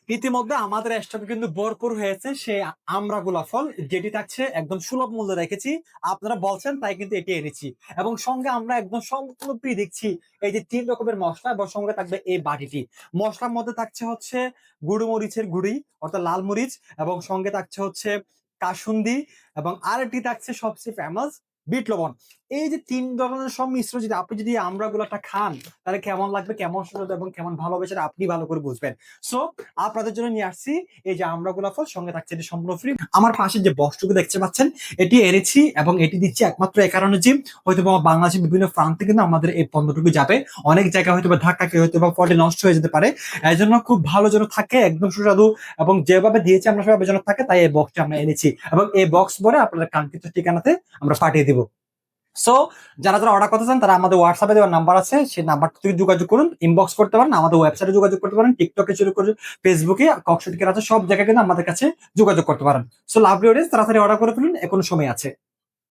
ইতিমধ্যে আমাদের স্টকে কিন্তু ভরপুর হয়েছে সেই আমড়াগুলা ফল, যেটি থাকছে একদম সুলভ মূল্যে রেখেছি। আপনারা বলছেন তাই কিন্তু এটি এনেছি, এবং সঙ্গে আমরা একদম সম্পূর্ণ ফ্রি দিচ্ছি এই যে 3 রকমের মশলা, এবং সঙ্গে থাকবে এই বাটিটি। মশলার মধ্যে থাকছে হচ্ছে গুঁড়ো মরিচের গুঁড়ি অর্থাৎ লাল মরিচ, এবং সঙ্গে থাকছে হচ্ছে কাসুন্দি, এবং আরেকটি থাকছে সবচেয়ে ফেমাস বিট লবণ। এই যে 3 ধরনের সংমিশ্রণ যদি আপনি যদি আমড়াগুলাটা খান, তাহলে কেমন লাগবে, কেমন সুন্দর এবং কেমন ভালোবাসে সেটা আপনি ভালো করে বুঝবেন। সো আপনাদের জন্য নিয়ে আসছি এই যে আমড়া ফল, সঙ্গে থাকছে এটি সম্পূর্ণ ফ্রি। আমার পাশে যে বক্সটুকু দেখতে পাচ্ছেন, এটি এনেছি এবং এটি দিচ্ছি একমাত্র এ কারণে যে হয়তো বাংলাদেশের বিভিন্ন প্রান্তে কিন্তু আমাদের এই পণ্যটুকু যাবে। অনেক জায়গায় হয়তো ধাক্কা খেয়ে হয়তো ফলে নষ্ট হয়ে যেতে পারে। এই জন্য খুব ভালো যেন থাকে, একদম সুস্বাদু এবং যেভাবে দিয়েছি আমরা সেভাবে যেন থাকে, তাই এই বক্সটি আমরা এনেছি এবং এই বক্স ভরে আপনাদের কাঙ্ক্ষিত ঠিকানাতে আমরা পাঠিয়ে দিব। সো যারা যারা অর্ডার করতে চান তারা আমাদের হোয়াটসঅ্যাপে দেওয়ার নাম্বার আছে, সেই নাম্বারটা থেকে যোগাযোগ করুন, ইনবক্স করতে পারেন, আমাদের ওয়েবসাইটে যোগাযোগ করতে পারেন, টিকটকে শুরু করে ফেসবুকে, ককশটিকের আছে, সব জায়গায় কিন্তু আমাদের কাছে যোগাযোগ করতে পারেন। সো লাভলি অডিয়েন্স, তাড়াতাড়ি অর্ডার করে ফেলুন, এখনো সময় আছে।